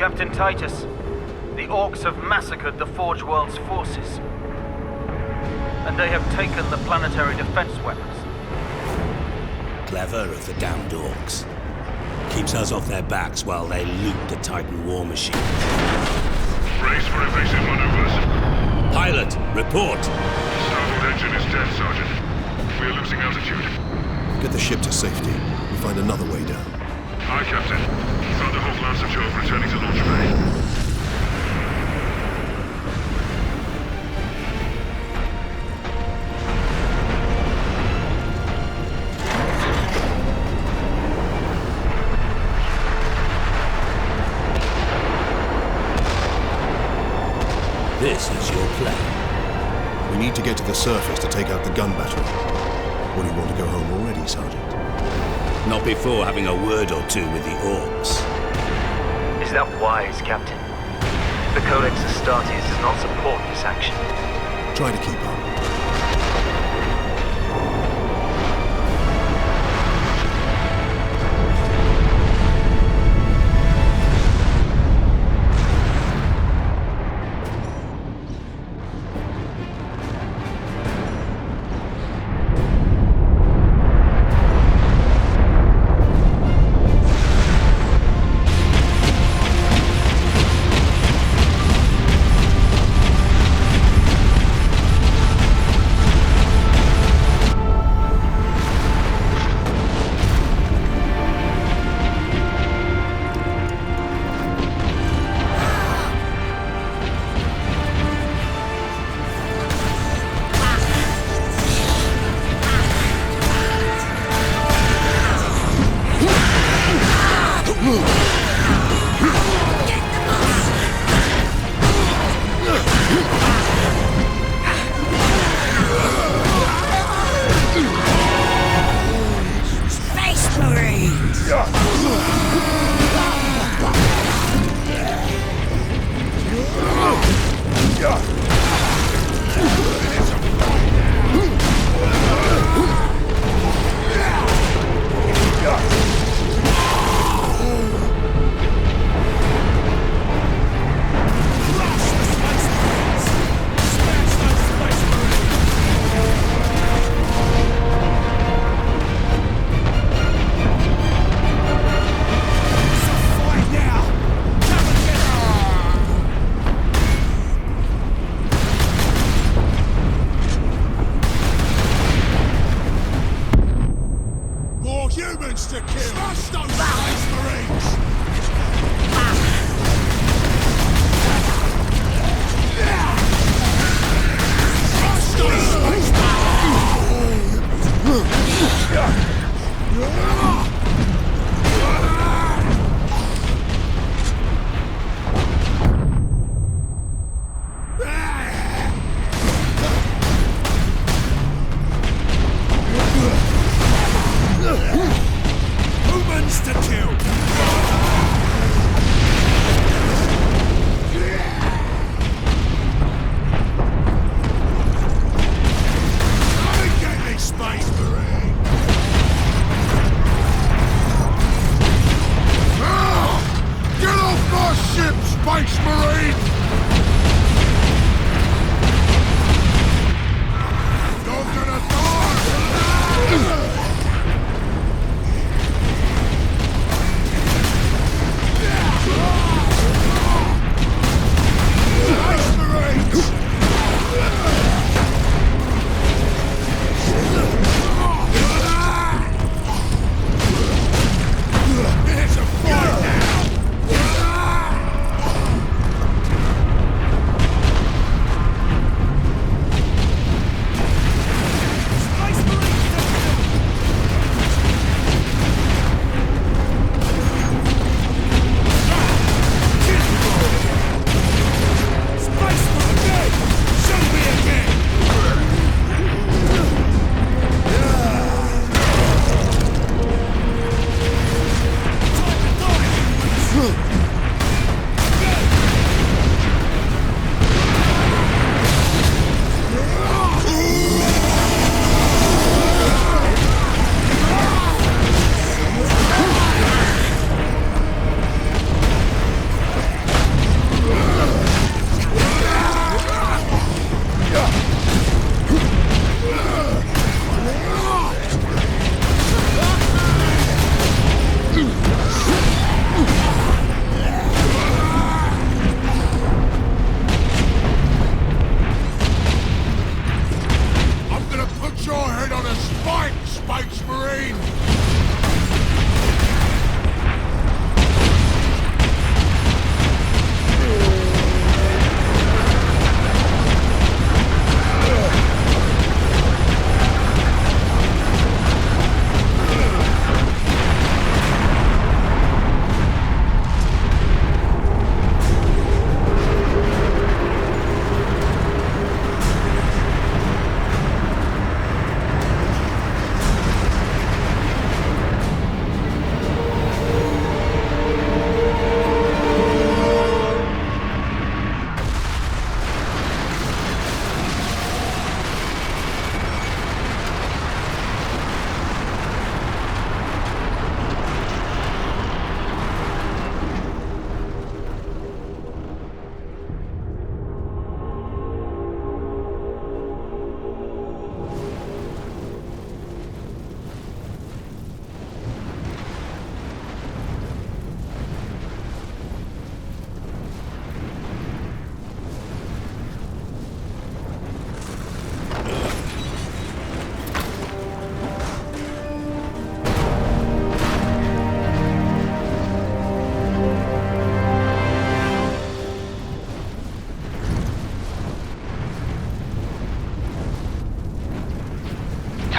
Captain Titus, the Orcs have massacred the Forge World's forces. And they have taken the planetary defense weapons. Clever of the damned Orcs. Keeps us off their backs while they loot the Titan war machine. Brace for evasive maneuvers. Pilot, report! Starboard engine is dead, Sergeant. We are losing altitude. Get the ship to safety. We'll find another way down. Aye, Captain. Thunderhawk Lancer Jove returning to launch bay. This is your plan. We need to get to the surface to take out the gun battery. Or do you want to go home already, Sergeant? Not before having a word or two with the Orcs. Is that wise, Captain? The Codex Astartes does not support this action. Try to keep up.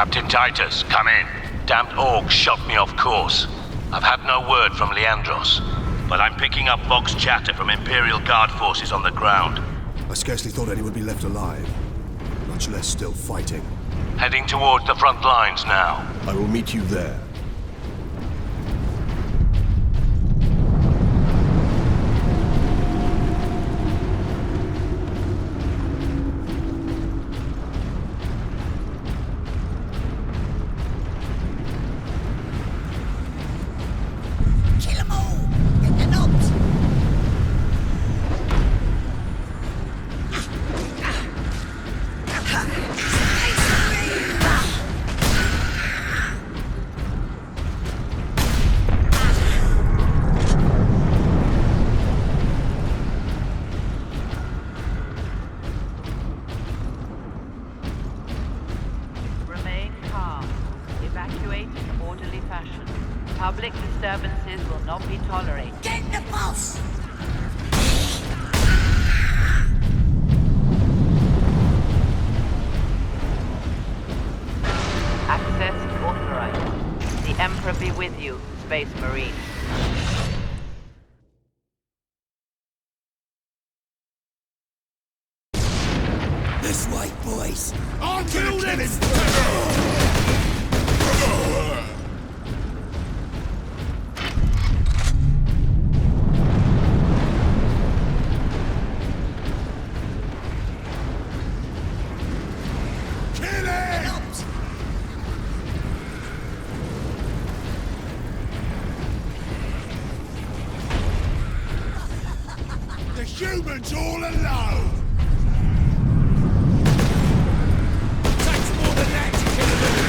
Captain Titus, come in. Damned orcs shot me off course. I've had no word from Leandros, but I'm picking up Vox chatter from Imperial Guard forces on the ground. I scarcely thought anyone would be left alive, much less still fighting. Heading towards the front lines now. I will meet you there. Public disturbances will not be tolerated. Get the boss! Access authorized. The Emperor be with you, Space Marine. This way, boys! I'll kill them! The humans all alone! Takes more than that to kill them!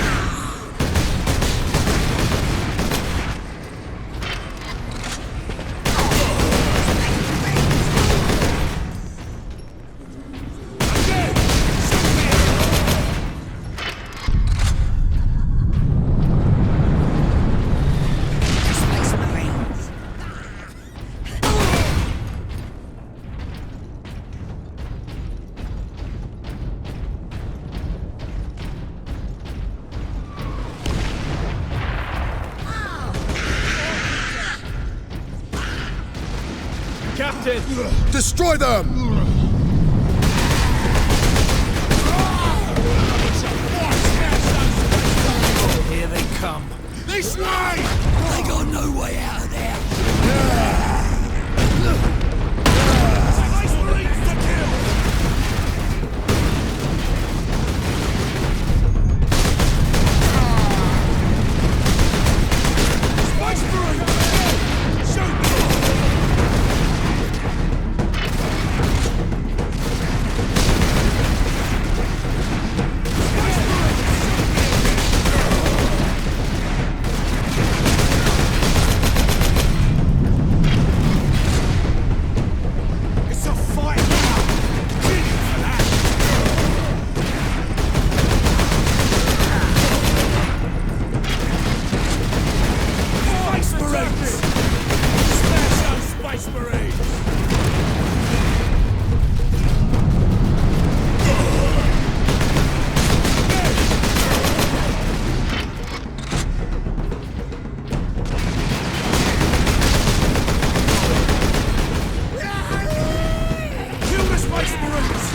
Space Marines! Captain! Destroy them! Here they come. This way! They got no way out of there! It's a fight now! Kill you for that! Space Marines! Smash those Space Marines! Kill the Space Marines!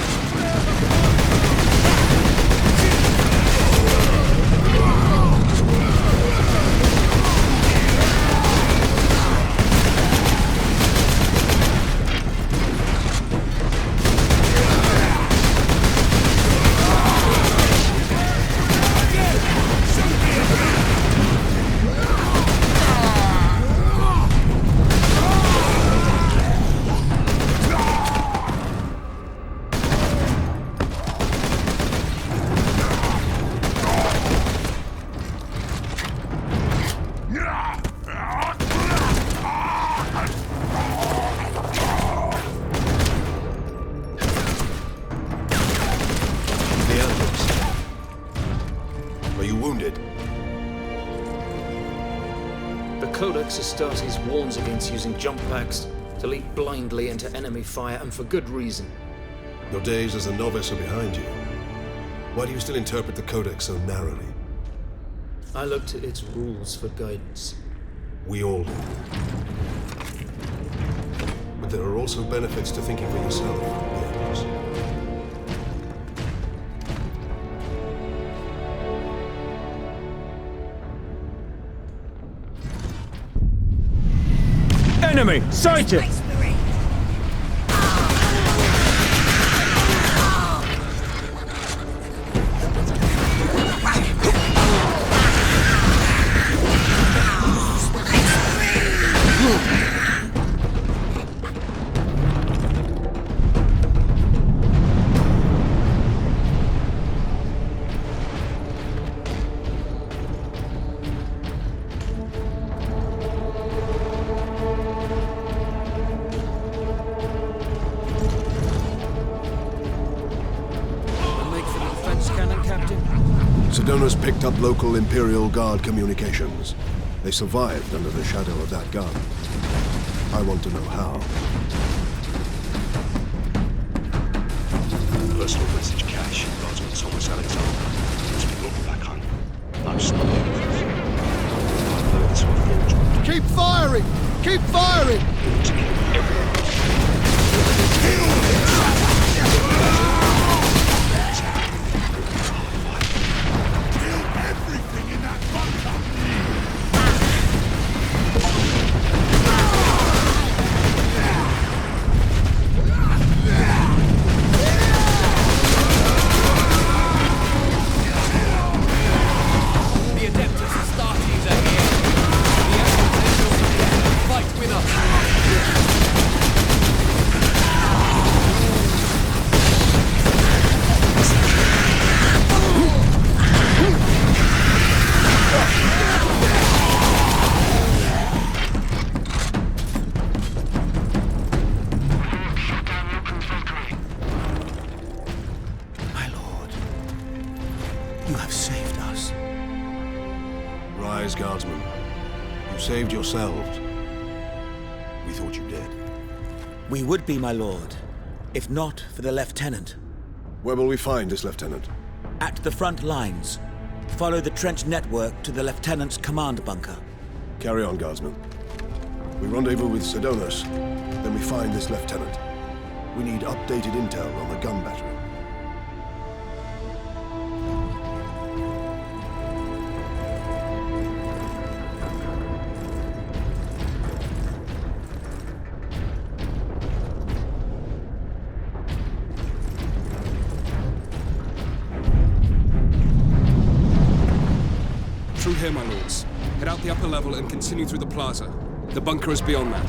Are you wounded? The Codex Astartes warns against using jump packs to leap blindly into enemy fire, and for good reason. Your days as a novice are behind you. Why do you still interpret the Codex so narrowly? I look to its rules for guidance. We all do. But there are also benefits to thinking for yourself, Leandros. Enemy sighted! Sedona's picked up local Imperial Guard communications. They survived under the shadow of that gun. I want to know how. Personal message cache, Guardsman Thomas Alexander. As we look back on, no smoke. Birds were forged. Keep firing! Keep firing! Everything in that bunker! The Adeptus Astartes are here! The Emperor's angels of death fight with us! My lord, you have saved us. Rise, Guardsmen. You saved yourselves. We thought you dead. We would be, my lord, if not for the lieutenant. Where will we find this lieutenant? At the front lines. Follow the trench network to the lieutenant's command bunker. Carry on, Guardsmen. We rendezvous with Sedonas, then we find this lieutenant. We need updated intel on the gun battery. Through here, my lords. Head out the upper level and continue through the plaza. The bunker is beyond that.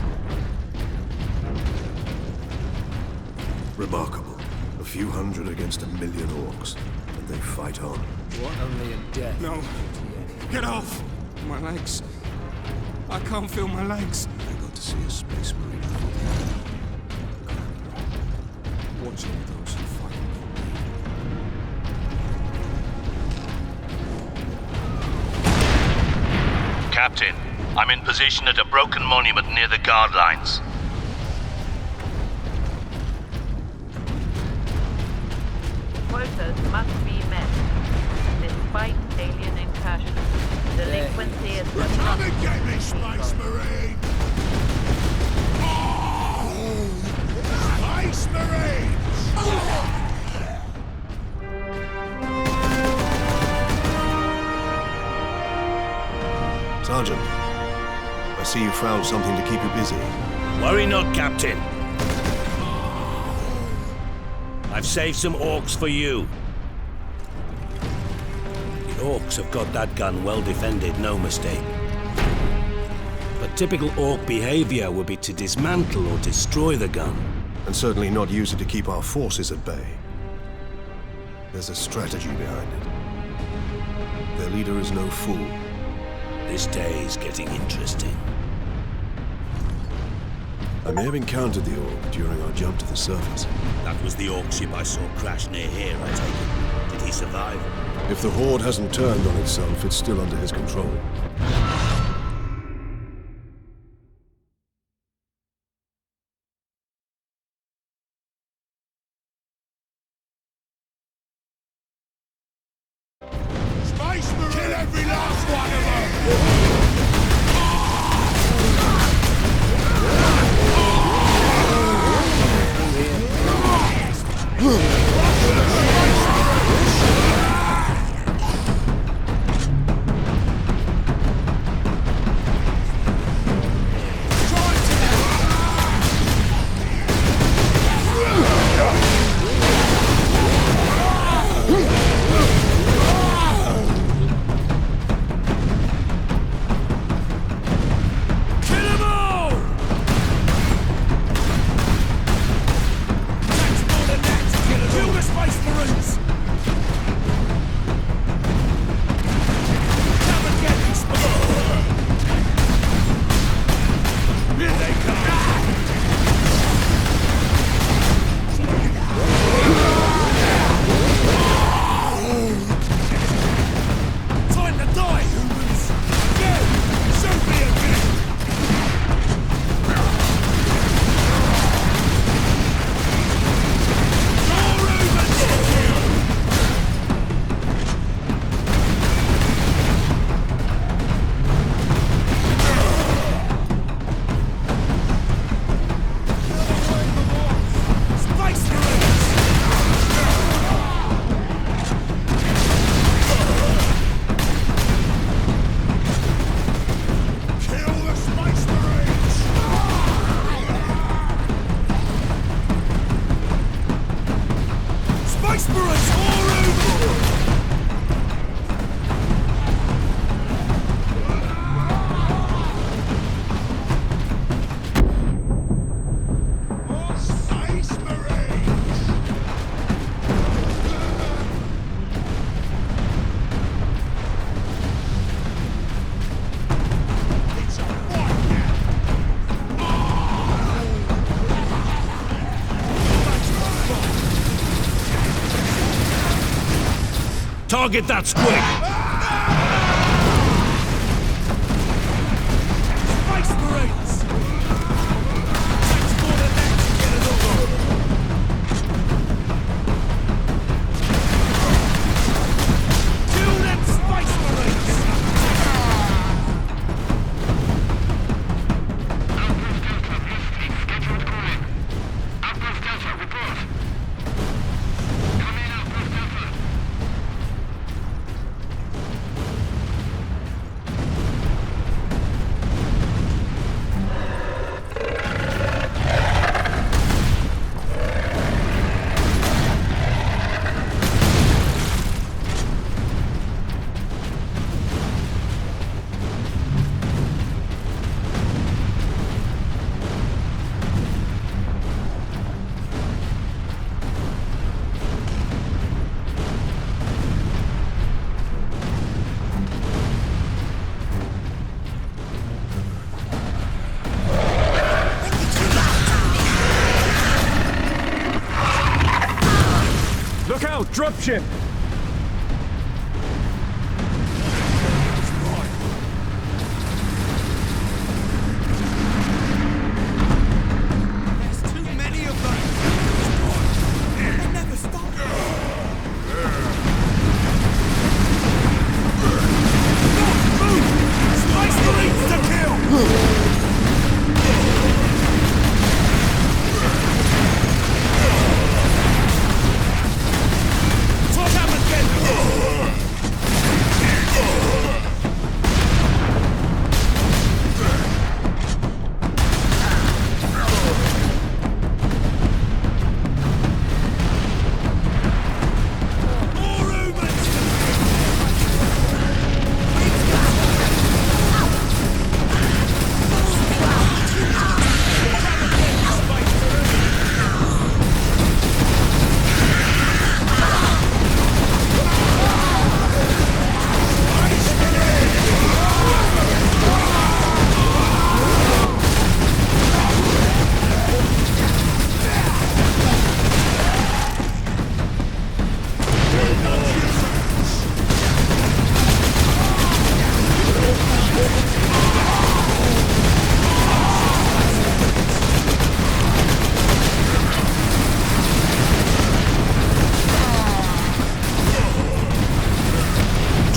Remarkable. A few hundred against 1 million orcs, and they fight on. What? Only in death. No. Get off! My legs. I can't feel my legs. I got to see a space marine before the Watching those who fight. Captain, I'm in position at a broken monument near the guard lines. Quotas must be met. Despite alien incursion, delinquency is the Come and get me, Space Marine! Space Marines! Sergeant, I see you found something to keep you busy. Worry not, Captain. I've saved some orcs for you. The orcs have got that gun well defended, no mistake. But typical orc behavior would be to dismantle or destroy the gun. And certainly not use it to keep our forces at bay. There's a strategy behind it. Their leader is no fool. This day is getting interesting. I may have encountered the orc during our jump to the surface. That was the orc ship I saw crash near here, I take it. Did he survive? If the Horde hasn't turned on itself, it's still under his control. Space Marine! Kill every last one of them! Target that squig! Look out! Dropship! There's too many of them! They never stop! Move! Space Marines to kill!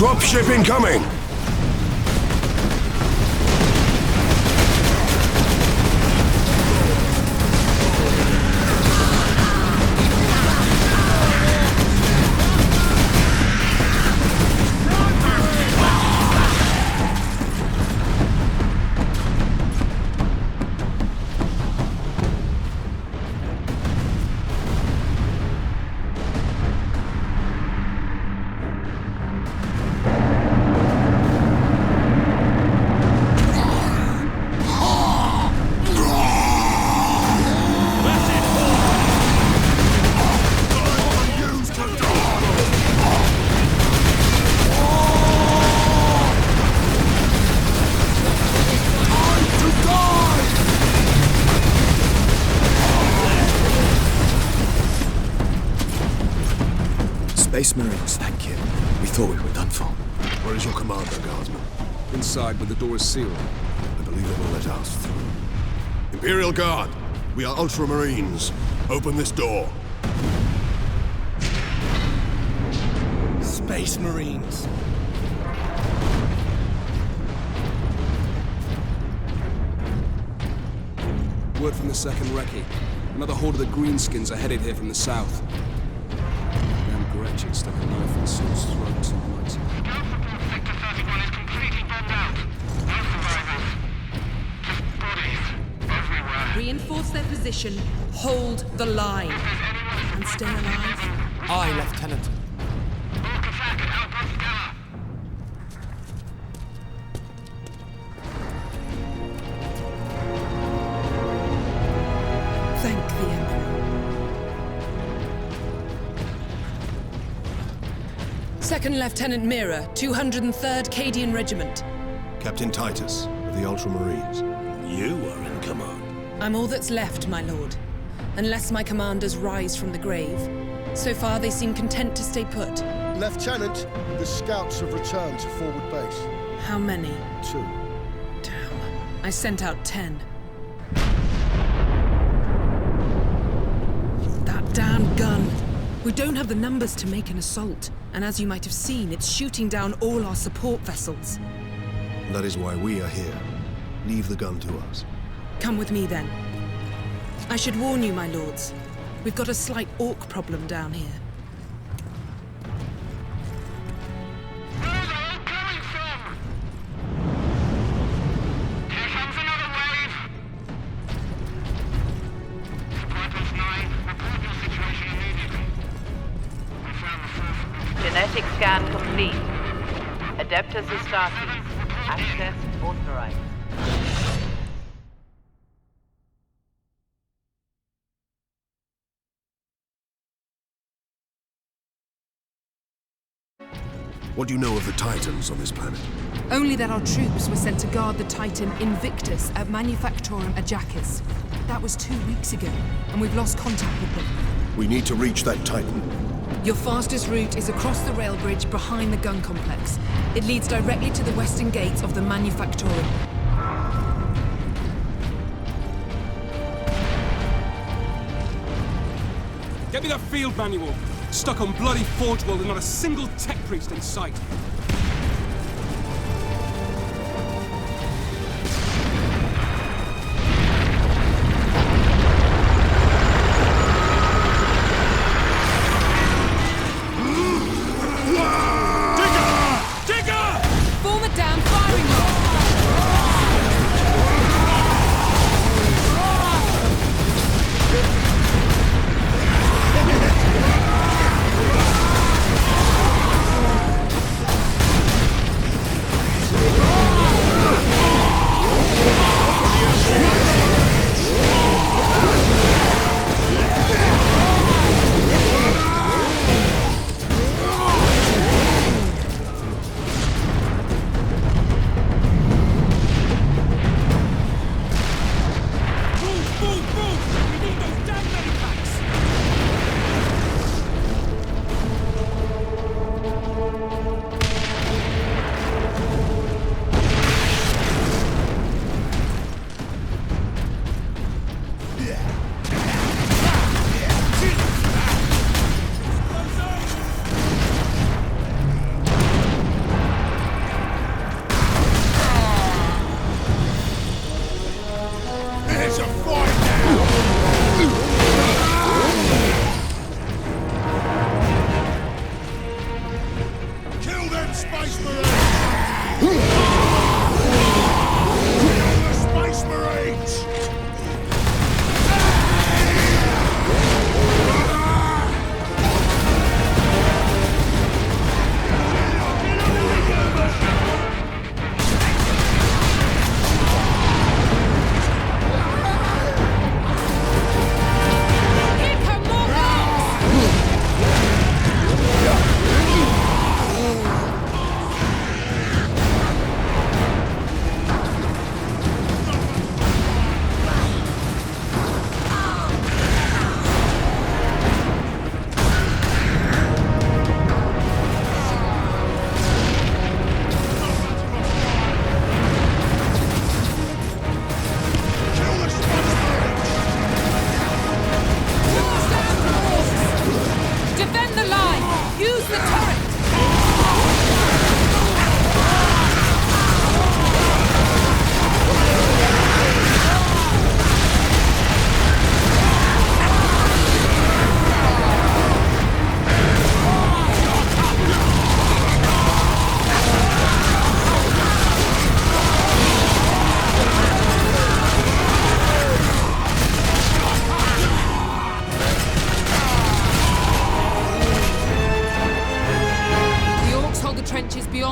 Dropship incoming! Space Marines, thank you. We thought we were done for. Where is your commander, Guardsman? Inside, but the door is sealed. I believe they will let us through. Imperial Guard, we are Ultramarines. Open this door. Space Marines. Word from the second recce. Another horde of the Greenskins are headed here from the south. Damn Gretchen stuck a knife in Saul's throat too much. Sector 31 is completely bombed out. No survivors. Just bodies everywhere. Reinforce their position, hold the line, and stay alive. Aye, Lieutenant. Orc attack at Outpost Stella. Thank the Emperor. 2nd Lieutenant Mira, 203rd Cadian Regiment. Captain Titus, of the Ultramarines. You are in command. I'm all that's left, my lord. Unless my commanders rise from the grave. So far, they seem content to stay put. Lieutenant, the scouts have returned to forward base. How many? 2. Damn. I sent out 10. That damn gun. We don't have the numbers to make an assault. And as you might have seen, it's shooting down all our support vessels. That is why we are here. Leave the gun to us. Come with me, then. I should warn you, my lords. We've got a slight orc problem down here. Where are they all coming from? Here comes another wave. Supply post 9, report your situation immediately. We found the first. Genetic scan complete. Adeptus Astartes. Access authorized. What do you know of the Titans on this planet? Only that our troops were sent to guard the Titan Invictus at Manufactorum Ajakis. That was 2 weeks ago, and we've lost contact with them. We need to reach that Titan. Your fastest route is across the rail bridge behind the gun complex. It leads directly to the western gates of the Manufactorum. Get me that field manual. Stuck on bloody Forge World and not a single tech priest in sight. Form a damn firing line!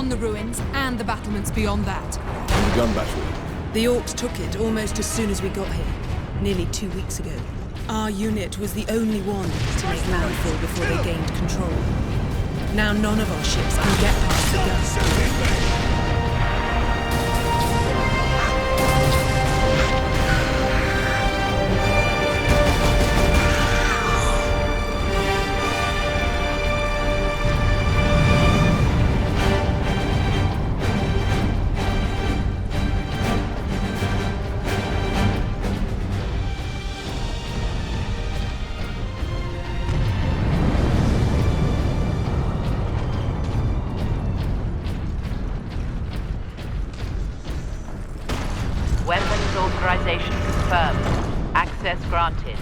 beyond the ruins and the battlements beyond that. And the gun battery. The Orcs took it almost as soon as we got here, nearly 2 weeks ago. Our unit was the only one to make landfall before they gained control. Now none of our ships can get past the gun. Weapons authorization confirmed. Access granted.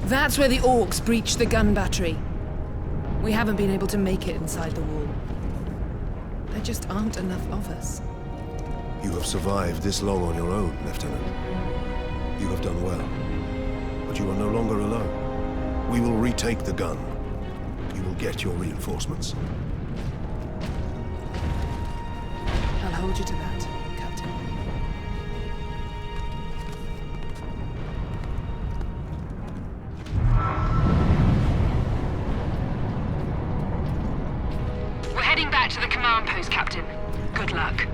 That's where the Orcs breached the gun battery. We haven't been able to make it inside the wall. There just aren't enough of us. You have survived this long on your own, Lieutenant. You have done well. But you are no longer alone. We will retake the gun. You will get your reinforcements. I'll hold you to that, Captain. We're heading back to the command post, Captain. Good luck.